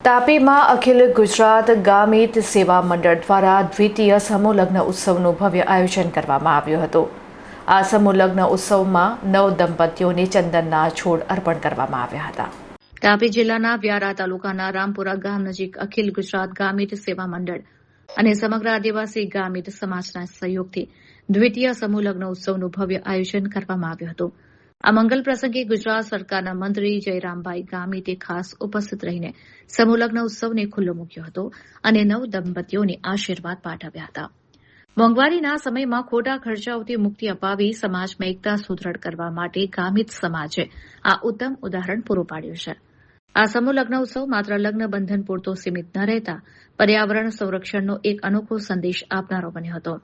તાપીમાં અખિલ ગુજરાત ગામિત સેવા મંડળ દ્વારા દ્વિતીય સમૂહ લગ્ન ઉત્સવનું ભવ્ય આયોજન કરવામાં આવ્યું હતું। આ સમૂહ લગ્ન ઉત્સવમાં 9 દંપતીઓને ચંદનના છોડ અર્પણ કરવામાં આવ્યા હતા। તાપી જિલ્લાના વ્યારા તાલુકાના રામપુરા ગામ નજીક અખિલ ગુજરાત ગામિત સેવા મંડળ અને સમગ્ર આદિવાસી ગામિત સમાજના સહયોગથી દ્વિતીય સમૂહ લગ્ન ઉત્સવનું ભવ્ય આયોજન કરવામાં આવ્યું હતું। આ મંગલ પ્રસંગે ગુજરાત સરકારના મંત્રી જયરામભાઈ ગામિતે ખાસ ઉપસ્થિત રહીને સમૂહ લગ્ન ઉત્સવને ખુલ્લો મૂક્યો હતો અને 9 દંપતીઓને આશીર્વાદ પાઠવ્યા હતા। મોંઘવારીના સમયમાં ખોટા ખર્ચાઓથી મુક્તિ અપાવી સમાજમાં એકતા સુદૃઢ કરવા માટે ગામિત સમાજે આ ઉત્તમ ઉદાહરણ પૂરું પાડ્યું છે। આ સમૂહ લગ્ન ઉત્સવ માત્ર લગ્ન બંધન પૂરતો સીમિત ન રહેતા પર્યાવરણ સંરક્ષણનો એક અનોખો સંદેશ આપનારો બન્યો હતો।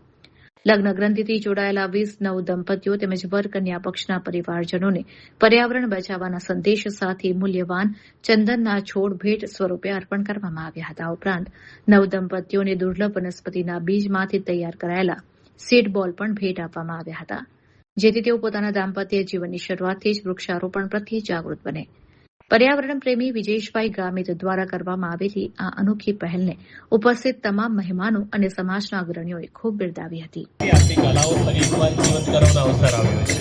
લગ્ન ગ્રંથિથી જોડાયેલા 29 દંપતીઓ તેમજ વર કન્યા પક્ષના પરિવારજનોને પર્યાવરણ બચાવવાના સંદેશ સાથે મૂલ્યવાન ચંદનના છોડ ભેટ સ્વરૂપે અર્પણ કરવામાં આવ્યા હતા। ઉપરાંત 9 દંપતીઓને દુર્લભ વનસ્પતિના બીજમાંથી તૈયાર કરાયેલા સીડ બોલ પણ ભેટ આપવામાં આવ્યા હતા, જેથી તેઓ પોતાના દાંપત્ય જીવનની શરૂઆતથી જ વૃક્ષારોપણ પ્રત્યે જાગૃત બને। પર્યાવરણ પ્રેમી વિજેશભાઈ ગામિત દ્વારા કરવામાં આવેલી આ અનોખી પહેલને ઉપસ્થિત તમામ મહેમાનો અને સમાજના અગ્રણીઓએ ખૂબ બિરદાવી હતી। આપણી કલાઓ ફરી એકવાર જીવંત કરવાનો અવસર આવ્યો છે।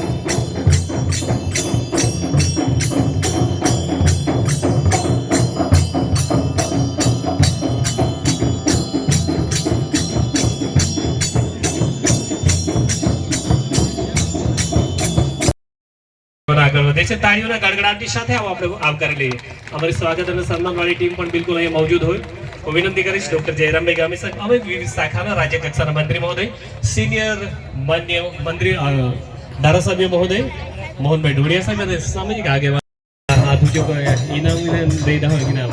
આગળ વધે છે તાળીઓના ગડગડાટની સાથે આપણે આવકારી લઈએ। અમારી સ્વાગત અને સન્માનવાળી ટીમ પણ બિલકુલ અહીંયા મૌજૂદ હોય। હું વિનંતી કરીશ ડોક્ટર જયરામભાઈ ગામિત સાહેબ, અમે વિવિધ શાખાના રાજ્ય કક્ષાના મંત્રી મહોદય, સિનિયર માન્ય મંત્રી ધારાસભ્ય મહોદય મોહનભાઈ ઢોડિયા સાહેબ અને સામાજિક આગેવાન હાથ ઊંચો ઇનામ દઈ હોય ઇનામ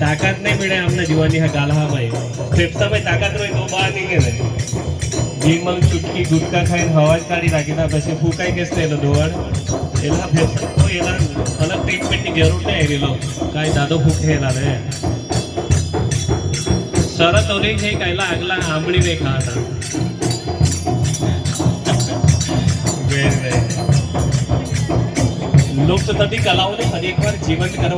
તાકાત નહીં મળે આમના જીવાની હા ગાલા ભાઈ ફેફસામાં તાકાત હોય તો બહાર નીકળે। જીમલ ચૂટકી ગુટકા ખાઈને હવા જ કાઢી નાખીને પછી ફૂંકાઈ ગેસ ને દોવાડ એના ફેફસા તો એના અલગ ટ્રીટમેન્ટની જરૂર નહીં એરેલો કાંઈ દાદો ફૂંકેલા રે શરત ઓલી છે કાંઈલા આગલા આંબળીને ખાતા લોક થતી કલાઓને ફરી એકવાર જીવંત કરવા